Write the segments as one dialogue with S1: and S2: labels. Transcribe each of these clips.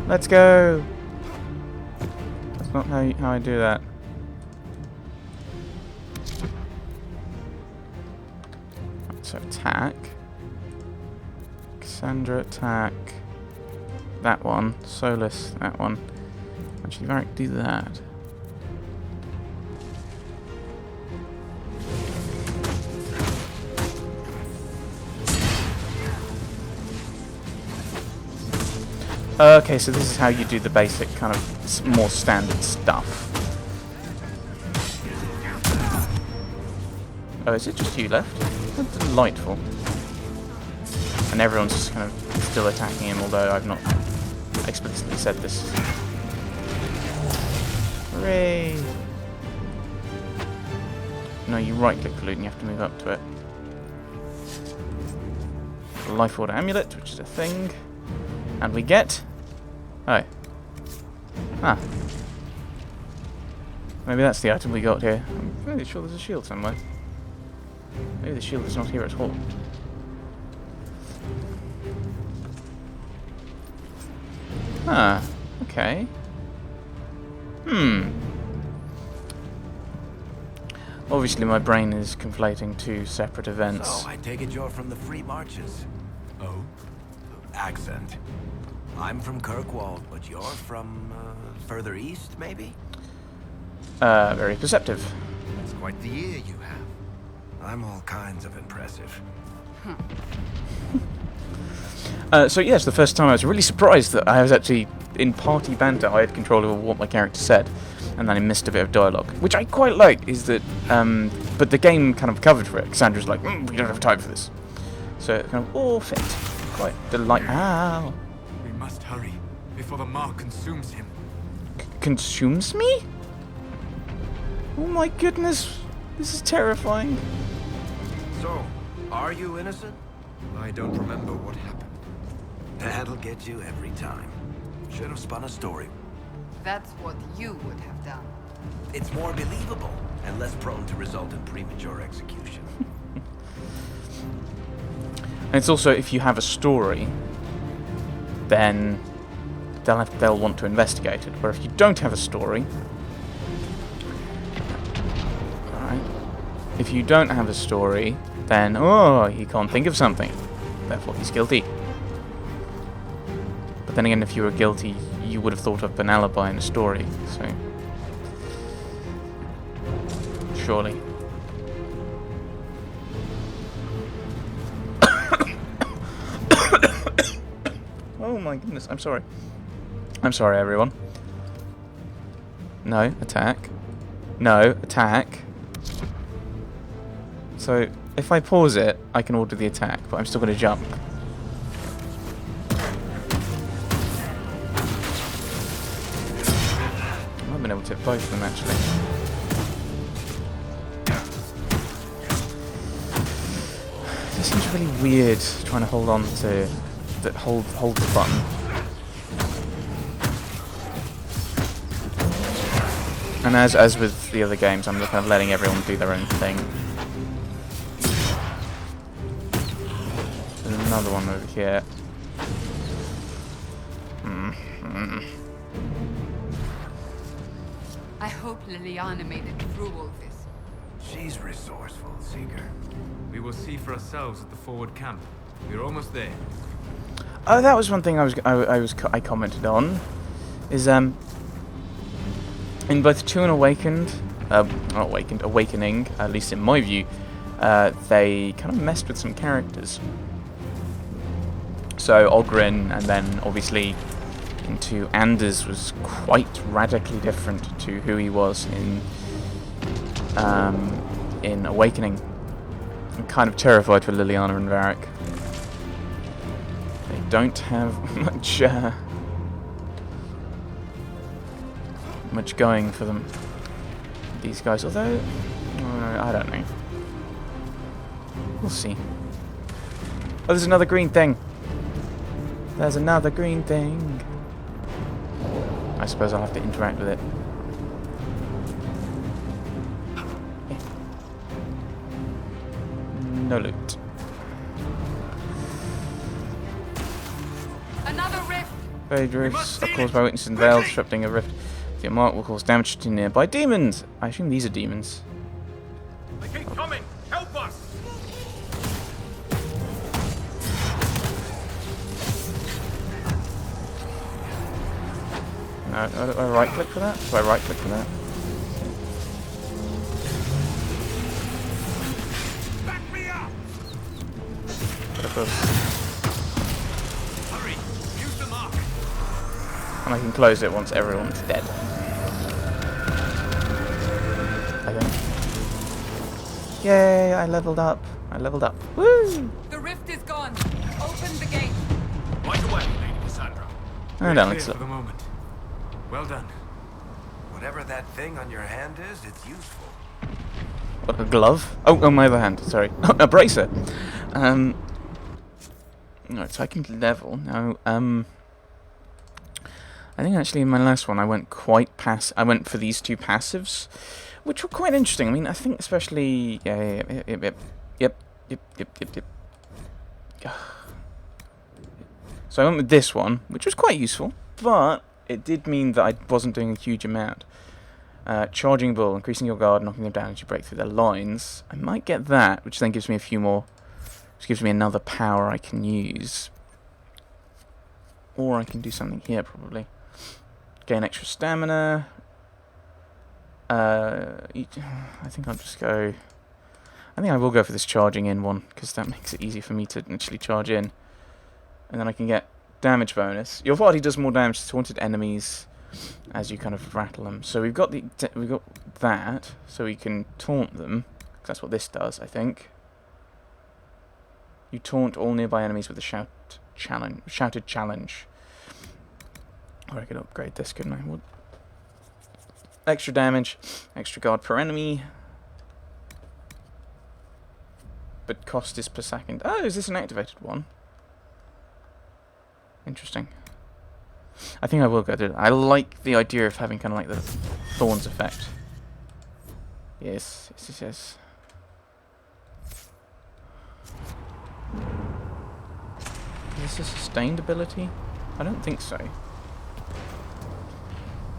S1: Let's go! That's not how I do that. So attack. Cassandra attack. That one. Solus, that one. Actually, Varric, do that. Okay, so this is how you do the basic kind of more standard stuff. Oh, is it just you left? That's delightful. And everyone's just kind of still attacking him, although I've not explicitly said this. Hooray! No, you right-click for loot and you have to move up to it. Life Order Amulet, which is a thing. And we get... Oh. Ah. Maybe that's the item we got here. I'm fairly sure there's a shield somewhere. Maybe the shield is not here at all. Ah. Okay. Obviously my brain is conflating two separate events.
S2: So, I take it you're from the Free Marches. Oh? Accent. I'm from Kirkwall, but you're from, further east, maybe?
S1: Very perceptive.
S2: That's quite the ear you have. I'm all kinds of impressive.
S1: So yes, the first time I was really surprised that I was actually, in party banter, I had control over what my character said, and then I missed a bit of dialogue, which I quite like, is that, but the game kind of covered for it. Cassandra's like, we don't have time for this. So it kind of all fit. Quite delightful. Ow!
S3: We must hurry, before the mark consumes him.
S1: Consumes me? Oh my goodness, this is terrifying.
S2: So, are you innocent?
S3: I don't remember what happened.
S2: That'll get you every time. Should have spun a story.
S4: That's what you would have done.
S2: It's more believable, and less prone to result in premature execution.
S1: And it's also, if you have a story, then they'll want to investigate it. But if you don't have a story, alright, if you don't have a story, then he can't think of something, therefore he's guilty. But then again, if you were guilty, you would have thought up an alibi and a story. So surely. Oh my goodness, I'm sorry. I'm sorry, everyone. No, attack. No, attack. So, if I pause it, I can order the attack, but I'm still going to jump. I've been able to hit both of them, actually. This seems really weird, trying to hold on to... hold the button. And as with the other games, I'm kind of letting everyone do their own thing. There's another one over here.
S4: I hope Liliana made it through all this.
S2: She's resourceful, Seeker.
S3: We will see for ourselves at the forward camp. We're almost there.
S1: Oh, that was one thing I commented on. Is in both 2 and Awakening, at least in my view, they kind of messed with some characters. So Oghren, and then obviously into Anders, was quite radically different to who he was in Awakening. I'm kind of terrified for Liliana and Varric. They don't have much going for them, these guys, although I don't know. We'll see. Oh, there's another green thing. There's another green thing. I suppose I'll have to interact with it. Yeah. No loot.
S4: Another rift!
S1: Buried rifts are caused by witnesses and veils, disrupting a rift. The mark will cause damage to nearby demons. I assume these are demons.
S3: They keep coming! Help us!
S1: No, do I right click for that? Do I right click for that?
S2: Back me up! Hurry! Use the mark!
S1: And I can close it once everyone's dead. I think. Yay, I leveled up. I leveled up. Woo!
S4: The rift is gone. Open the gate.
S2: Right away, Lady Cassandra.
S1: And
S3: We're
S1: Alex.
S3: clear for the moment. Well done.
S2: Whatever that thing on your hand is, it's useful.
S1: What, a glove? Oh, on my other hand, sorry. A bracer. Right, so I can level. Now, I think actually in my last one I went I went for these two passives, which were quite interesting. I mean, I think especially... Yep. So I went with this one, which was quite useful, but it did mean that I wasn't doing a huge amount. Charging bull, increasing your guard, knocking them down as you break through their lines. I might get that, which then gives me a few more... which gives me another power I can use. Or I can do something here, probably. Gain extra stamina. I think I'll just go... I think I will go for this charging in one, because that makes it easy for me to actually charge in. And then I can get damage bonus. Your party does more damage to taunted enemies as you kind of rattle them. So we've got that, so we can taunt them. 'Cause that's what this does, I think. You taunt all nearby enemies with a shouted challenge. Or I could upgrade this, couldn't I? What? Extra damage, extra guard per enemy. But cost is per second. Oh, is this an activated one? Interesting. I think I will go do it. I like the idea of having kind of like the thorns effect. Yes. Is this a sustained ability? I don't think so.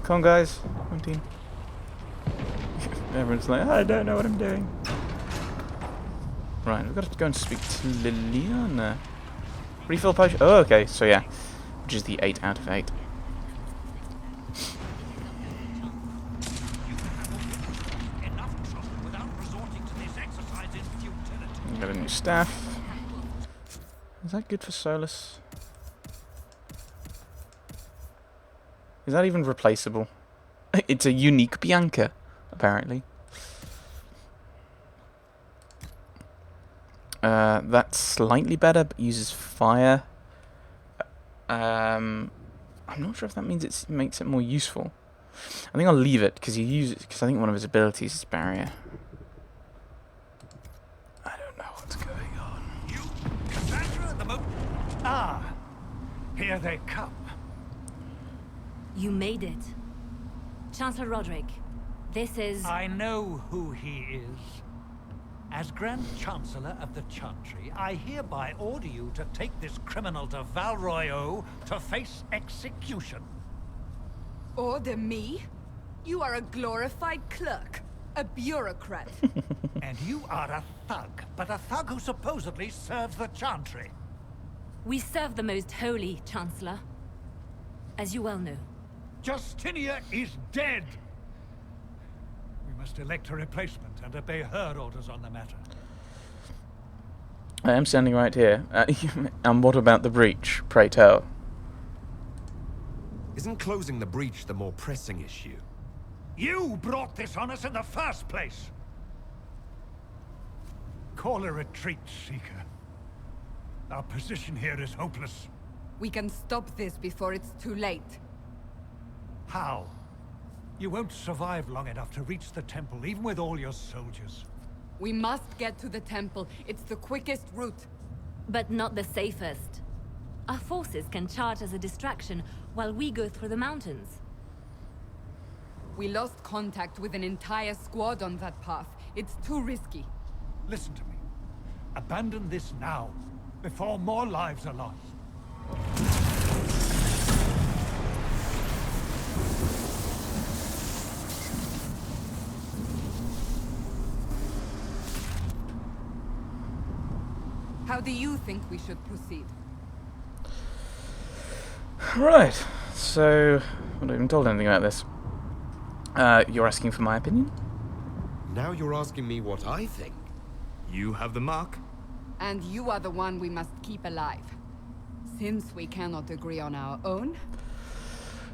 S1: Come on, guys. Come on, team. Everyone's like, I don't know what I'm doing. Right, we've got to go and speak to Liliana. Refill potion. Oh, okay. So yeah, which is the 8 out of 8. Got a new staff. Is that good for Solus? Is that even replaceable? It's a unique Bianca, apparently. That's slightly better, but uses fire. I'm not sure if that means it makes it more useful. I think I'll leave it because I think one of his abilities is barrier. I don't know what's going on.
S5: You, Cassandra, at the moment. Ah, here they come.
S6: You made it. Chancellor Roderick, this is...
S5: I know who he is. As Grand Chancellor of the Chantry, I hereby order you to take this criminal to Val Royeaux to face execution.
S4: Order me? You are a glorified clerk. A bureaucrat.
S5: And you are a thug, but a thug who supposedly serves the Chantry.
S6: We serve the most holy, Chancellor. As you well know.
S5: Justinia is dead! We must elect a replacement and obey her orders on the matter.
S1: I am standing right here. And what about the breach, pray tell?
S2: Isn't closing the breach the more pressing issue?
S5: You brought this on us in the first place! Call a retreat, Seeker. Our position here is hopeless.
S4: We can stop this before it's too late.
S5: How? You won't survive long enough to reach the temple, even with all your soldiers.
S4: We must get to the temple. It's the quickest route.
S6: But not the safest. Our forces can charge as a distraction while we go through the mountains.
S4: We lost contact with an entire squad on that path. It's too risky.
S5: Listen to me. Abandon this now, before more lives are lost.
S4: How do you think we should proceed?
S1: Right. So, I'm not even told anything about this. You're asking for my opinion?
S7: Now you're asking me what I think.
S3: You have the mark?
S4: And you are the one we must keep alive. Since we cannot agree on our own.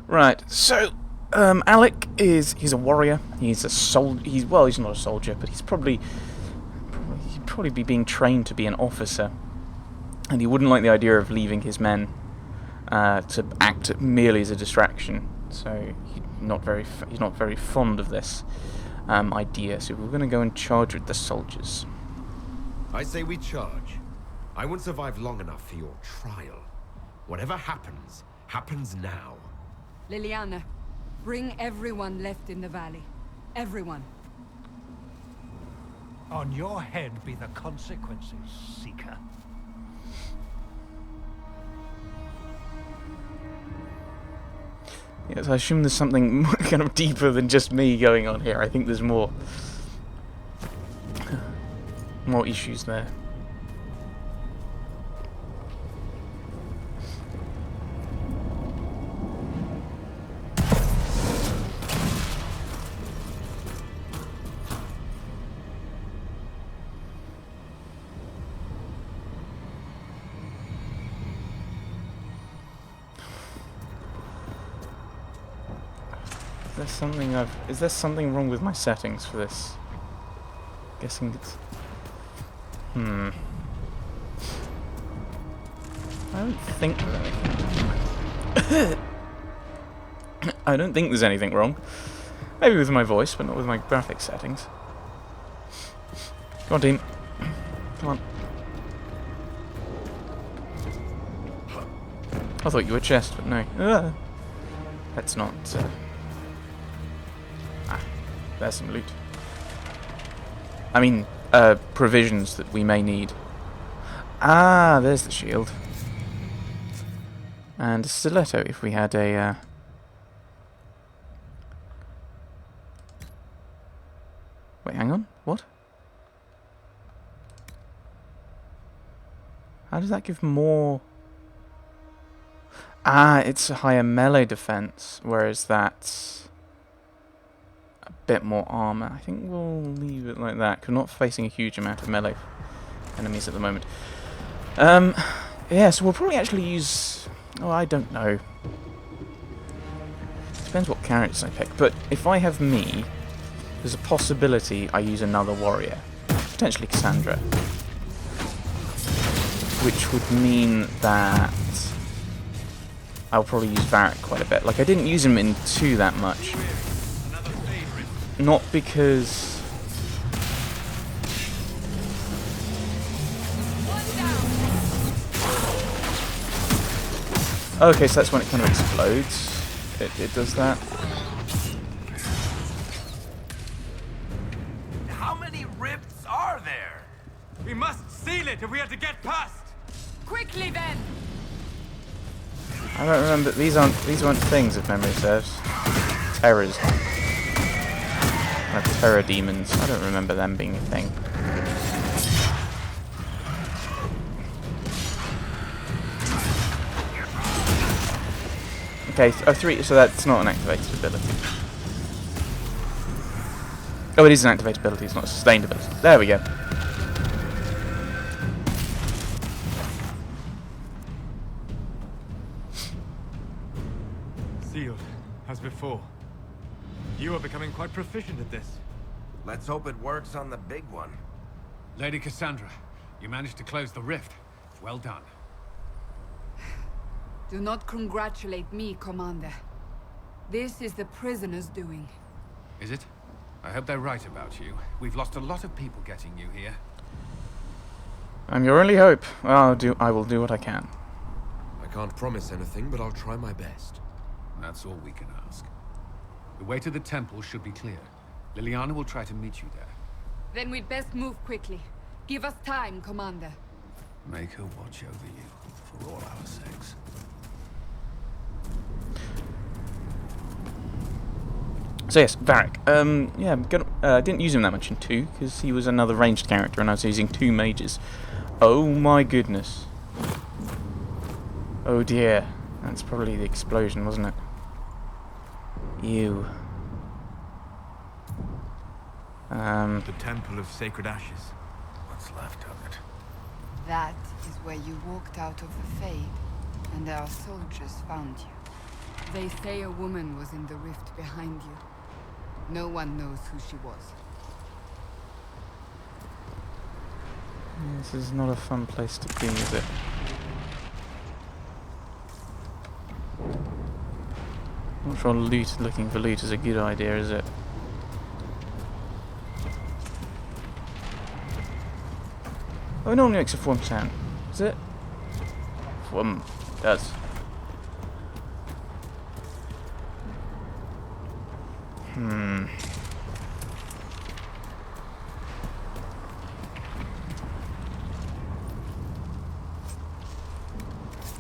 S1: Right. So, Alec he's a warrior. He's a he's not a soldier, but he'd probably be being trained to be an officer. And he wouldn't like the idea of leaving his men to act merely as a distraction. So he's not very fond of this idea. So we're going to go and charge with the soldiers.
S7: I say we charge. I won't survive long enough for your trial. Whatever happens, happens now.
S4: Liliana, bring everyone left in the valley. Everyone.
S5: On your head be the consequences, Seeker.
S1: Yes, I assume there's something kind of deeper than just me going on here. I think there's more issues there. Is there something wrong with my settings for this? Guessing it's... I don't think there's anything. I don't think there's anything wrong. Maybe with my voice, but not with my graphics settings. Come on, team. Come on. I thought you were chest, but no. Let's not... there's some loot. I mean, provisions that we may need. Ah, there's the shield. And a stiletto if we had a... Wait, hang on. What? How does that give more... Ah, it's a higher melee defense, whereas that's a bit more armor. I think we'll leave it like that, because we're not facing a huge amount of melee enemies at the moment. Yeah, so we'll probably actually use... Oh, I don't know. Depends what characters I pick, but if I have me, there's a possibility I use another warrior. Potentially Cassandra. Which would mean that I'll probably use Varric quite a bit. Like, I didn't use him in 2 that much. Not because... Okay, so that's when it kind of explodes. It does that.
S2: How many rifts are there?
S3: We must seal it if we are to get past!
S4: Quickly then!
S1: I don't remember. These weren't things, if memory serves. Terrors. Terror demons. I don't remember them being a thing. Okay, so 3. So that's not an activated ability. Oh, it is an activated ability. It's not a sustained ability. There we go.
S3: Sealed, as before. You are becoming quite proficient at this.
S2: Let's hope it works on the big one.
S8: Lady Cassandra, you managed to close the rift. Well done.
S4: Do not congratulate me, Commander. This is the prisoner's doing.
S8: Is it? I hope they're right about you. We've lost a lot of people getting you here.
S1: I'm your only hope. I will do what I can.
S7: I can't promise anything, but I'll try my best.
S8: That's all we can ask. The way to the temple should be clear. Liliana will try to meet you there.
S4: Then we'd best move quickly. Give us time, Commander.
S8: Make her watch over you, for all our sakes.
S1: So yes, Varric. Yeah, I didn't use him that much in 2 because he was another ranged character, and I was using 2 mages. Oh my goodness. Oh dear. That's probably the explosion, wasn't it? Ew.
S3: The Temple of Sacred Ashes.
S2: What's left of it?
S9: That is where you walked out of the Fade, and our soldiers found you. They say a woman was in the rift behind you. No one knows who she was.
S1: This is not a fun place to be, is it? Not sure looking for loot is a good idea, is it? Oh, it normally makes a thwomp sound. Is it? Thwomp. It does.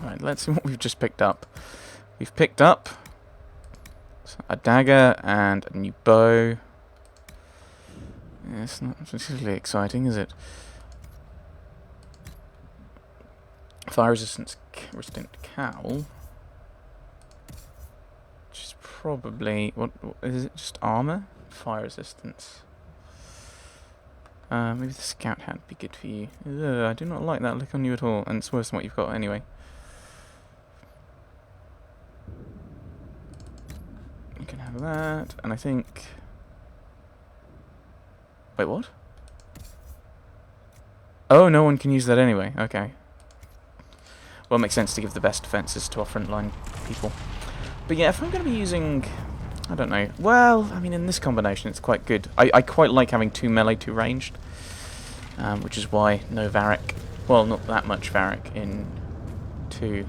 S1: Right, let's see what we've just picked up. We've picked up a dagger and a new bow. Yeah, it's not particularly exciting, is it? Fire resistant cowl. Which is probably... What is it? Just armor? Fire resistance. Maybe the scout hat would be good for you. Ugh, I do not like that look on you at all, and it's worse than what you've got anyway. You can have that, and I think... Wait, what? Oh, no one can use that anyway. Okay. Well, it makes sense to give the best defences to our frontline people. But yeah, if I'm going to be using... I don't know. Well, I mean, in this combination, it's quite good. I quite like having 2 melee, 2 ranged. Which is why no Varric. Well, not that much Varric in 2.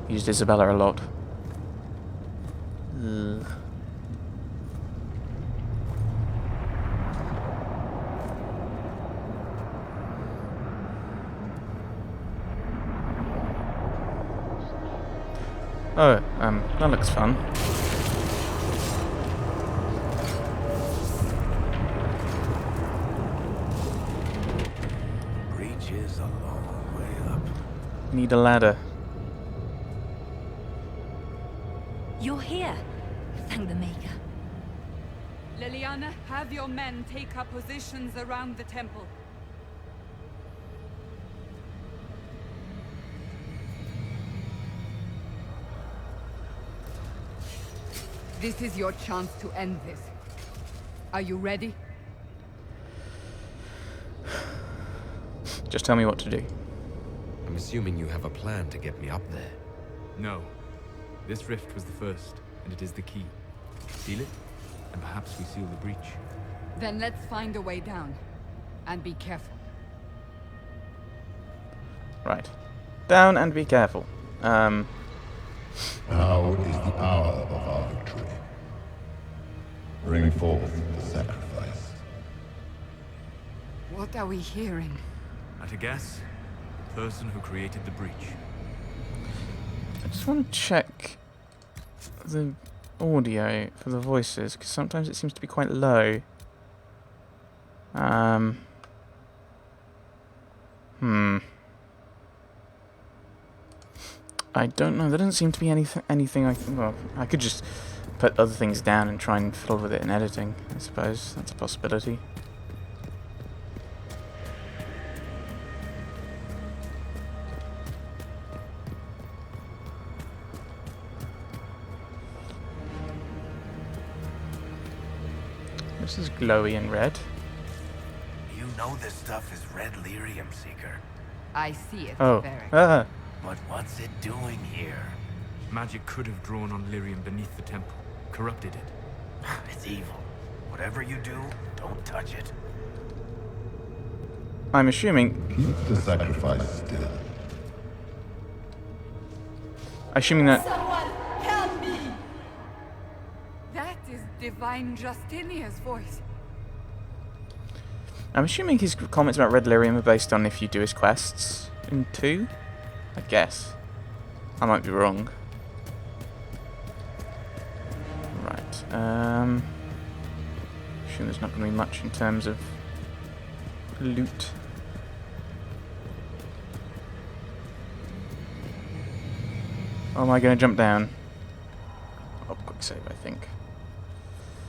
S1: Used Isabella a lot. Ugh. Oh, that looks fun.
S2: Breach is a long way up.
S1: Need a ladder.
S6: You're here. Thank the Maker.
S4: Liliana, have your men take up positions around the temple. This is your chance to end this. Are you ready?
S1: Just tell me what to do.
S7: I'm assuming you have a plan to get me up there.
S3: No. This rift was the first, and it is the key. Seal it, and perhaps we seal the breach.
S4: Then let's find a way down. And be careful.
S1: Right. Down and be careful.
S10: Now is the hour of our victory. Bring forth the sacrifice.
S9: What are we hearing?
S3: At a guess, the person who created the breach.
S1: I just want to check the audio for the voices, because sometimes it seems to be quite low. I don't know. There doesn't seem to be anything well, I could just put other things down and try and fiddle with it in editing, I suppose. That's a possibility. This is glowy and red.
S2: You know this stuff is red lyrium, Seeker.
S9: I see it,
S1: Oh.
S9: Varric.
S1: Ah.
S2: But what's it doing here?
S3: Magic could have drawn on lyrium beneath the temple, corrupted it.
S2: It's evil. Whatever you do, don't touch it.
S1: I'm assuming...
S10: Keep the sacrifice still.
S1: Assuming that...
S4: Someone help me! That is Divine Justinia's voice.
S1: I'm assuming his comments about red lyrium are based on if you do his quests in 2? I guess. I might be wrong. Right. Assume there's not going to be much in terms of loot. Or am I going to jump down? Oh, quick save, I think.